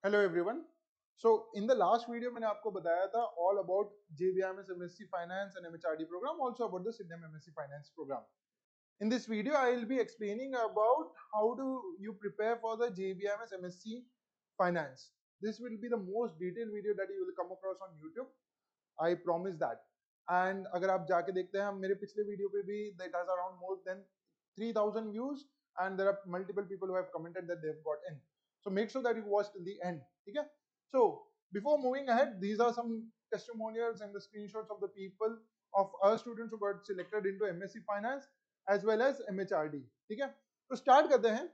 Hello everyone. So in the last video मैंने आपको बताया था all about JBMS MSc Finance and MHRD program, also about the SIDNEM MSc Finance program. In this video, I will be explaining about how do you prepare for the JBMS MSc Finance. This will be the most detailed video that you will come across on YouTube. I promise that. And अगर आप जाके देखते हैं मेरे पिछले video पे भी that has around more than 3,000 views and there are multiple people who have commented that they've got in. So make sure that you watch till the end. ठीक है? So before moving ahead, these are some testimonials and the screenshots of the people of our students who got selected into MSc Finance as well as MHRD. ठीक है? तो start करते हैं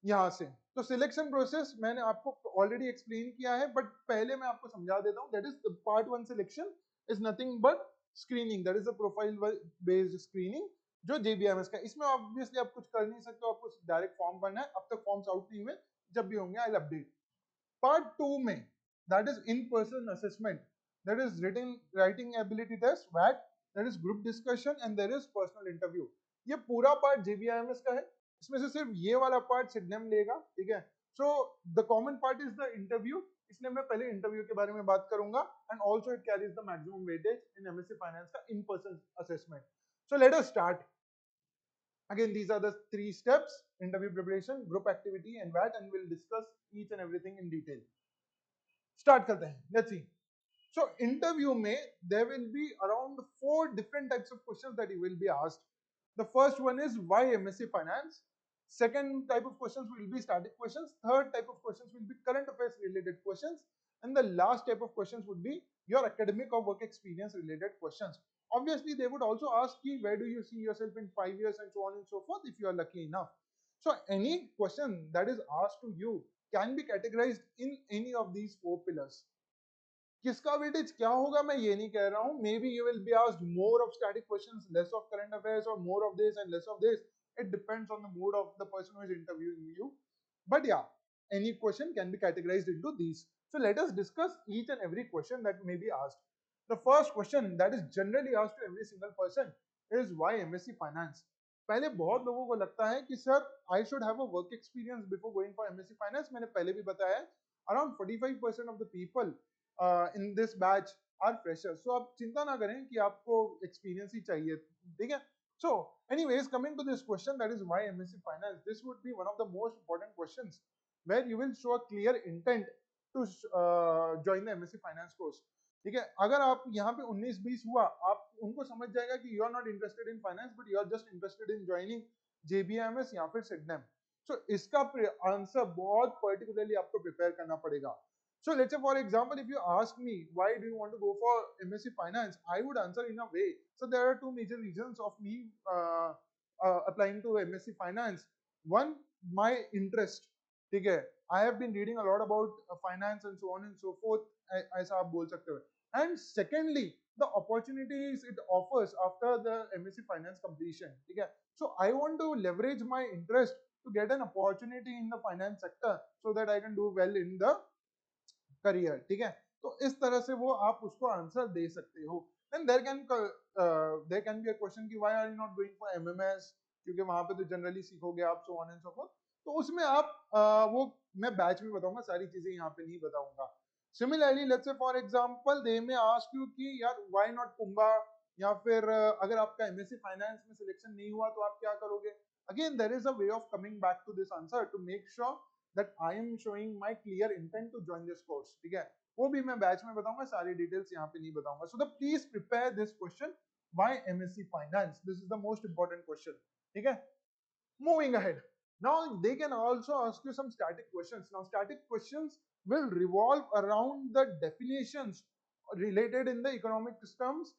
यहां से। तो सिलेक्शन प्रोसेस मैंने आपको ऑलरेडी एक्सप्लेन किया है, बट पहले मैं आपको समझा देता हूं। That is part one selection is nothing but screening, that is the profile based screening जो JBMS का। इसमें ऑब्वियसली आप कुछ कर नहीं सकते, आपको डायरेक्ट फॉर्म भरना है। अब तक फॉर्म्स आउट नहीं हुए, जब भी होंगे आई अपडेट। पार्ट टू में that is in person assessment, that is written writing ability test वैट, that is group discussion and there is personal interview. ये पूरा पार्ट JBMS का है, इसमें से सिर्फ ये वाला पार्ट सिडनेम लेगा। ठीक है? So the common part is the interview, इसलिए मैं पहले इंटरव्यू के बारे में बात करूंगा। And also it carries the maximum weightage in MSc finance का in person assessment. So let us start. Again, these are the three steps: interview preparation, group activity and VAT, and we'll discuss each and everything in detail. Start करते हैं, let's see. So interview में there will be around 4 different types of questions that you will be asked. The first one is why MSc Finance. Second type of questions will be static questions. Third type of questions will be current affairs related questions. And the last type of questions would be your academic or work experience related questions. Obviously, they would also ask you where do you see yourself in 5 years and so on and so forth if you are lucky enough. So any question that is asked to you can be categorized in any of these 4 pillars. किसका weightage क्या होगा मैं ये नहीं कह रहा हूं। May be you will be asked more of static questions, less of current affairs, और more of this and less of this. It depends on the mood of the person who is interviewing you. But yeah, any question can be categorized into these. So let us discuss each and every question that may be asked. The first question that is generally asked to every single person is why MSc Finance. पहले बहुत लोगों को लगता है कि sir I should have a work experience before going for MSc Finance. मैंने पहले भी बताया है around 45% of the people in this batch are freshers. So आप चिंता ना करें कि आपको एक्सपीरियंस ही चाहिए। ठीक है? So, anyways, coming to this question, that is why MSc Finance. This would be one of the most important questions where you will show a clear intent to join the MSc Finance course. ठीक है? अगर आप यहाँ पे 19-20 हुआ, आप उनको समझ जाएगा कि you are not interested in finance, but you are just interested in joining JBMS या फिर SIDNEM. So इसका आंसर बहुत particularly आपको प्रिपेयर करना पड़ेगा. So let's say for example, if you ask me why do you want to go for MSc Finance, I would answer in a way. So there are two major reasons of me applying to MSc Finance. One, my interest. ठीक है? I have been reading a lot about finance and so on and so forth. ऐसा आप बोल सकते हो. And secondly, the opportunities it offers after the MSc Finance completion. ठीक है? So I want to leverage my interest to get an opportunity in the finance sector so that I can do well in the career. ठीक है? तो इस तरह से वो आप उसको आंसर दे सकते हो। Then there can be a question कि why are you not going for MMS, क्योंकि वहां पे तो जनरली सीखोगे आप, so on and so forth. तो उसमें आप वो मैं बैच में बताऊंगा, सारी चीजें यहाँ पे नहीं बताऊंगा। Similarly let's say for example they may ask you कि यार व्हाई नॉट पुंबा, या फिर अगर आपका MSc फाइनेंस में सिलेक्शन नहीं हुआ तो आप क्या करोगे। Again there is a way of coming back to this answer to make sure that I am showing my clear intent to join this course. ठीक है? वो भी मैं बैच में बताऊंगा, सारी डिटेल्स यहाँ पे नहीं बताऊंगा। So the please prepare this question, why MSc Finance? This is the most important question. ठीक है? Moving ahead. Now they can also ask you some static questions. Now static questions will revolve around the definitions related in the economic terms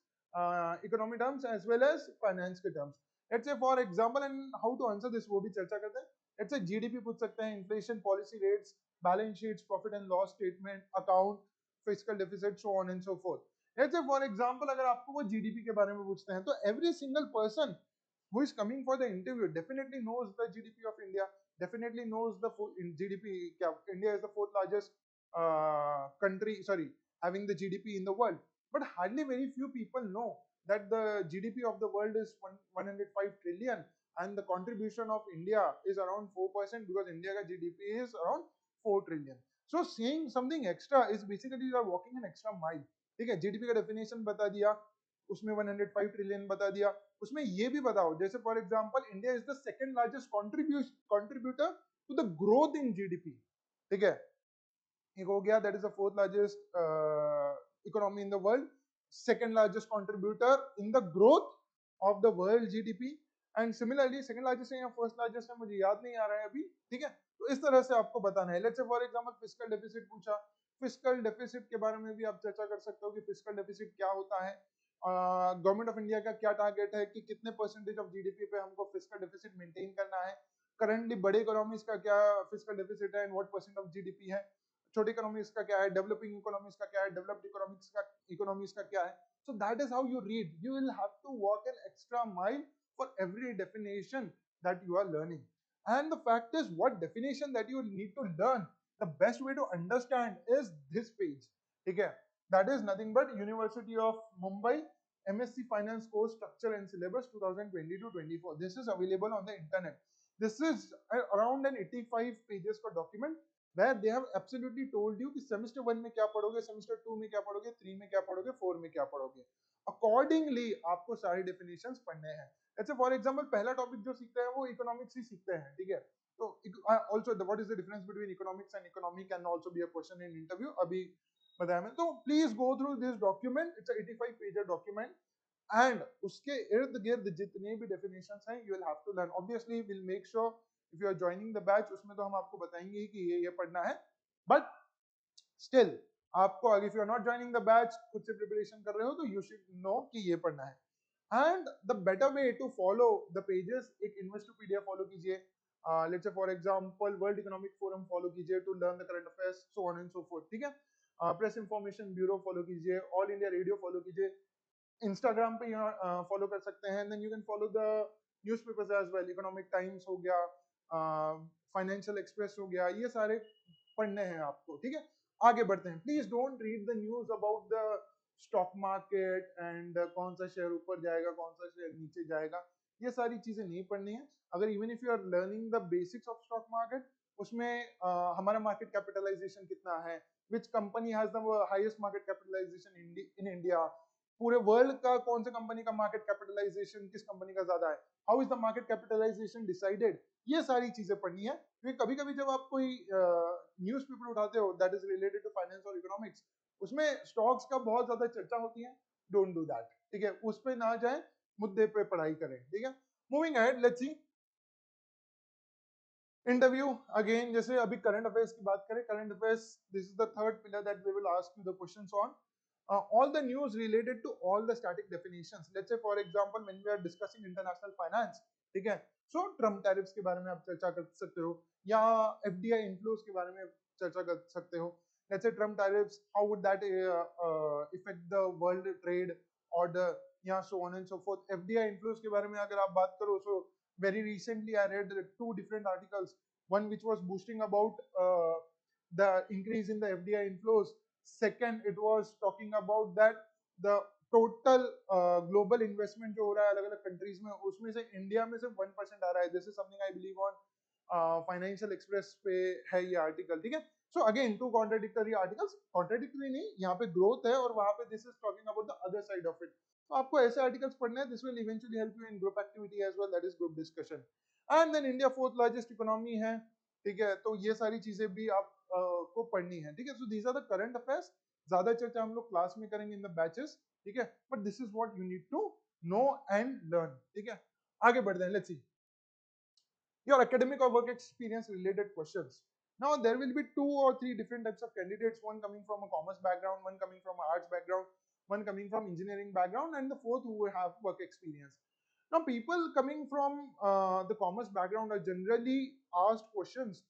as well as finance के terms. Let's say for example, and how to answer this वो भी चर्चा करते हैं। Let's say GDP पूछ सकते हैं, inflation, policy rates, balance sheets, profit and loss statement, account, fiscal deficit, so on and so forth. Let's say for example, अगर आपको वो GDP के बारे में पूछते हैं, तो every single person who is coming for the interview definitely knows the GDP of India, definitely knows the GDP. India is the fourth largest country, sorry, having the GDP in the world. But hardly very few people know that the GDP of the world is 105 trillion and the contribution of India is around 4%, because India ka GDP is around 4 trillion. So saying something extra is basically you are walking an extra mile. ठीक है, GDP का definition बता दिया, उसमें 105 trillion बता दिया, उसमें ये भी बताओ जैसे for example India is the second largest contributor to the growth in GDP. ठीक है, एक हो गया, that is the fourth largest economy in the world, second largest contributor in the growth of the world GDP. And similarly second largest है या first largest है मुझे याद नहीं आ रहा है अभी. ठीक है, तो इस तरह से आपको बताना है. Let's say for example fiscal deficit पूछा, फिस्कल डेफिसिट के बारे में भी आप चर्चा कर सकते हो कि फिस्कल डेफिसिट क्या होता है, गवर्नमेंट ऑफ इंडिया का क्या टारगेट है कि कितने परसेंटेज ऑफ जीडीपी पे हमको फिस्कल डेफिसिट मेंटेन करना है, करंटली बड़े इकोनॉमीज का क्या फिस्कल डेफिसिट है and what percent of GDP है, छोटे इकोनॉमीज का क्या है, डेवलपिंग इकोनॉमीज का क्या है, डेवलप्ड इकोनॉमीज का क्या है. So that is how you read. You will have to walk an extra mile for every definition that you are learning. And the fact is, what definition that you need to learn, the best way to understand is this page. Okay, that is nothing but University of Mumbai MSc Finance course structure and syllabus 2020-24. This is available on the internet. This is around an 85 pages का document where they have absolutely told you कि semester 1 में क्या पढ़ोगे, semester 2 में क्या पढ़ोगे, 3 में क्या पढ़ोगे, 4 में क्या पढ़ोगे. अकॉर्डिंगली आपको सारे डेफिनेशंस पढ़ने हैं. जैसे फॉर एग्जांपल पहला टॉपिक जो सीखते हैं वो इकोनॉमिक्स ही सीखते हैं. ठीक है, तो also what is the difference between economics and economy can also be a question in interview. अभी बताया मैंने. तो please go through this document. It's a 85 page document and उसके इर्द गिर्द जितने भी डेफिनेशंस हैं you will have to learn. Obviously will make sure if you are joining the batch उसमें तो हम आपको बताएंगे ही कि ये पढ़ना है, बट स्टिल आपको if you are not joining the batch, खुद से प्रिपरेशन कर रहे हो तो यू शुड नो कि ये पढ़ना है. And the better way to follow the pages, एक इन्वेस्टोपीडिया फॉलो कीजिए, let's say for example World Economic Forum follow कीजिए to learn the current affairs, so on and so forth. ठीक है, Press Information Bureau follow कीजिए, All India Radio follow कीजिए, Instagram पे follow कर सकते हैं. Then you can follow the newspapers as well, Economic Times हो गया, फाइनेंशियल एक्सप्रेस हो गया, ये सारे पढ़ने हैं आपको. ठीक है, आगे बढ़ते हैं. Please don't read the news about the stock market and कौन सा शेयर ऊपर जाएगा कौन सा शेयर नीचे जाएगा, ये सारी चीजें नहीं पढ़नी है. अगर even if you are learning the basics of stock market, उसमें हमारा मार्केट कैपिटलाइजेशन कितना है, which company has the highest market capitalization in India, पूरे वर्ल्ड का कौन से कंपनी का मार्केट कैपिटलाइजेशन किस कंपनी का ज्यादा है, how is the market capitalization decided, ये सारी चीजें पढ़नी है. क्योंकि कभी कभी जब आप कोई न्यूज़पेपर उठाते हो that is related to finance और इकोनॉमिक्स, उसमें स्टॉक्स का बहुत ज्यादा चर्चा होती है. Don't do that. ठीक है, उस पे ना जाए, मुद्दे पे पढ़ाई करें. ठीक है, moving ahead, let's see interview. Again जैसे अभी करंट अफेयर्स की बात करें, current affairs this is the third pillar that we will ask you the questions on. All the news related to all the static definitions. Let's say for example when we are discussing international finance, ठीक है, so Trump tariffs के बारे में आप चर्चा कर सकते हो, या FDI inflows के बारे में चर्चा कर सकते हो. Let's say Trump tariffs, how would that affect the world trade order, या so on and so forth. FDI inflows के बारे में अगर आप बात करो, so very recently I read 2 different articles, one which was boosting about the increase in the FDI inflows. Second, it was talking about that the total global investment जो हो रहा है अलग अलग कंट्रीज में, उसमें से इंडिया में सिर्फ 1% आ रहा है. This is something I believe on Financial Express पे है ये आर्टिकल. ठीक है, so again 2 contradictory articles, contradictory नहीं, यहाँ पे ग्रोथ है और वहां पे this is talking about the other side of it. तो आपको ऐसे आर्टिकल्स पढ़ने हैं. This will eventually help you in group activity as well, that is group discussion. And then India fourth largest economy है. ठीक है, तो ये सारी चीजें भी आप को पढ़नी है. ठीक है, so these are the current affairs. ज्यादा चर्चा हम लोग क्लास में करेंगे इन द बैचेस. ठीक है, but this is what you need to know and learn. ठीक है, आगे बढ़ते हैं. Let's see your academic or work experience related questions. Now there will be 2 or 3 different types of candidates, one coming from a commerce background, one coming from an arts background, one coming from engineering background, and the fourth who have work experience. Now people coming from the commerce background are generally asked questions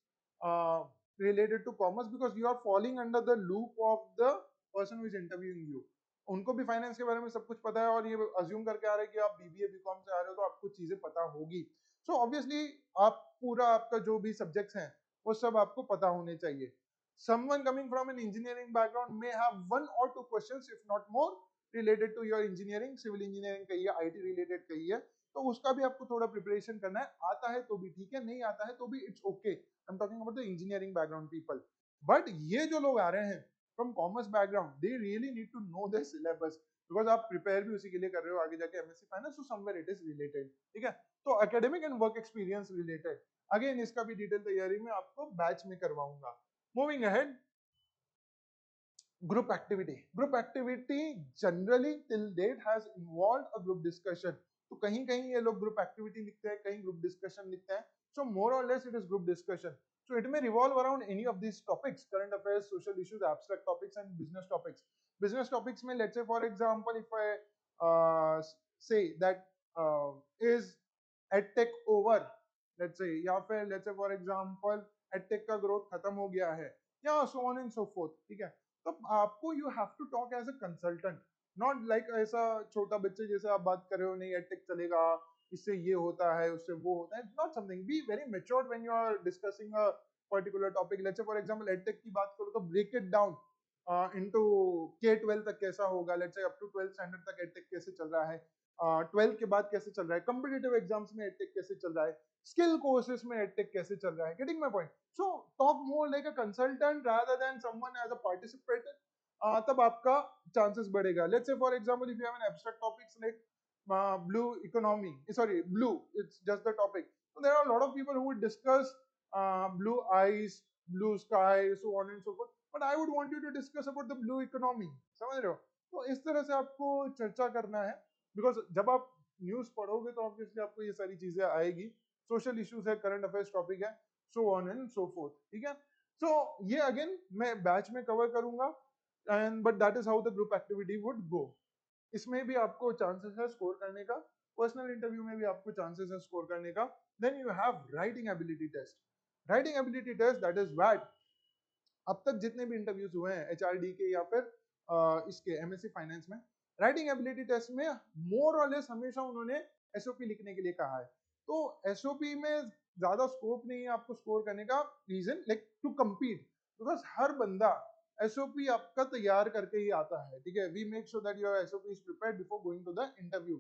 related to commerce because you are falling under the loop of the person who is interviewing you. उनको भी finance के बारे में सब कुछ पता है और ये अज्यूम करके आ रहे हैं कि आप बीबीए बीकॉम से आ रहे हो तो आपको चीजें पता होगी. सो ऑब्वियसली आप पूरा आपका जो भी सब्जेक्ट्स हैं वो सब आपको पता होने चाहिए. Someone coming from an engineering background may have 1 or 2 questions if not more related to your engineering, civil engineering कही है, IT related कही है, तो उसका भी आपको थोड़ा प्रिपरेशन करना है. आता है तो भी ठीक है, नहीं आता है तो भी it's okay. I am talking about the engineering background people. But ये जो लोग आ रहे हैं from commerce background, they really need to know the syllabus, because आप प्रिपेयर भी उसी के लिए कर रहे हो आगे जाके एमएससी फाइनेंस, तो समवेयर इट इज रिलेटेड. ठीक है, तो academic and work experience related, again इसका भी डिटेल तैयारी में आपको बैच में करवाऊंगा. Moving ahead, group activity. Group activity generally till date has involved a group discussion. तो कहीं कहीं ये लोग group activity लिखते हैं, कहीं group discussion लिखते हैं. So more or less it is group discussion. So it may revolve around any of these topics: current affairs, social issues, abstract topics, and business topics. Business topics में, let's say for example, if I say that is edtech over, let's say, या फिर let's say for example edtech का growth खत्म हो गया है, या so on and so forth. ठीक है, तो आपको you have to talk as a consultant, not like ऐसा छोटा बच्चे जैसे आप बात कर रहे हो, नहीं एडटेक चलेगा, इससे ये होता है, उससे वो होता है. Not something, be very matured when you are discussing a particular topic. Let's say for example edtech की बात करो तो break it down into K-12 तक कैसा होगा, let's say up to 12th standard तक एडटेक कैसे चल रहा है, 12 के बाद कैसे चल रहा है, कॉम्पिटिटिव एग्जाम्स में एडटेक कैसे चल रहा है, स्किल कोर्सेज में एडटेक कैसे चल रहा है. Getting my point? So talk more like a consultant rather than someone as a participant. तब आपका चांसेस बढ़ेगा. Let's say for example if you have an abstract topics like blue economy, sorry, blue, it's just the topic. So there are a lot of people who would discuss blue eyes, blue sky, so on and so forth, but I would want you to discuss about the blue economy. समझ रहे हो? तो इस तरह से आपको चर्चा करना है, बिकॉज जब आप न्यूज पढ़ोगे तो ऑब्वियसली आपको ये सारी चीजें आएगी. सोशल इश्यूज है, करंट अफेयर्स टॉपिक है, सो ऑन एंड सो फोर्थ. ठीक है, सो ये अगेन मैं बैच में कवर करूंगा, and but that is how the group activity would go. इसमें भी आपको चांसेस है स्कोर करने का, पर्सनल इंटरव्यू में भी आपको चांसेस है स्कोर करने का. Then you have writing ability test. Writing ability test, that is what अब तक जितने भी इंटरव्यूज हुए हैं एचआरडी के या फिर इसके एमएससी फाइनेंस में, राइटिंग एबिलिटी टेस्ट में मोर और लेस हमेशा उन्होंने एसओपी लिखने के लिए कहा है. तो एसओपी में ज्यादा स्कोप नहीं है आपको स्कोर करने का. Reason like to compete, because हर बंदा एसओपी आपका तैयार करके ही आता है. ठीक है, we make sure that your SOP is prepared before going to the interview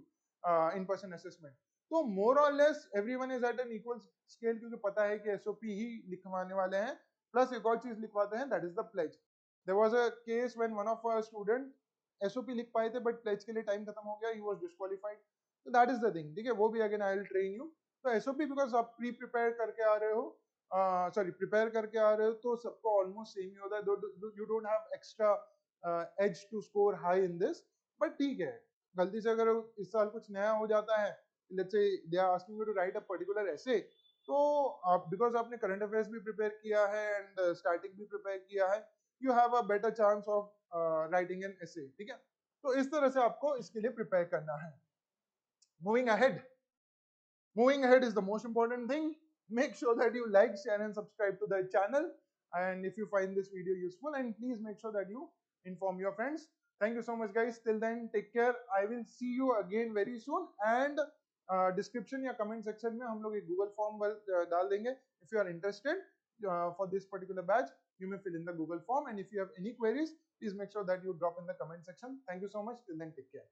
in person assessment. तो मोर और less everyone is at an equal scale, क्योंकि पता है कि एसओपी ही लिखवाने वाले हैं. प्लस एक और चीज लिखवाते हैं, that is the pledge. There was a case when one of our student SOP लिख पाए थे बट प्लेज के लिए टाइम खत्म हो गया, ही वाज डिस्क्वालिफाइड. तो दैट इज द थिंग. ठीक है, वो भी again I will train you. तो एसओपी बिकॉज आप प्री प्रिपेयर करके आ रहे हो, सॉरी प्रिपेयर करके आ रहे हो, तो सबको ऑलमोस्ट सेम ही होता है. You don't have extra edge to score high in this. But ठीक है, गलती से अगर इस साल कुछ नया हो जाता है, let's say they are asking you to write a particular essay, तो आप बिकॉज आपने करंट अफेयर्स भी प्रिपेयर किया है एंड स्टैटिक भी प्रिपेयर किया है, you have a better chance of writing an essay. ठीक है, तो इस तरह से आपको इसके लिए प्रिपेयर करना है. Moving ahead, moving ahead is the most important thing. Make sure that you like, share and subscribe to the channel, and if you find this video useful, and please make sure that you inform your friends. Thank you so much guys. Till then, take care. I will see you again very soon, and description या comment section में हम लोग एक Google form डाल देंगे. If you are interested for this particular batch, you may fill in the Google form, and if you have any queries, please make sure that you drop in the comment section. Thank you so much. Till then, take care.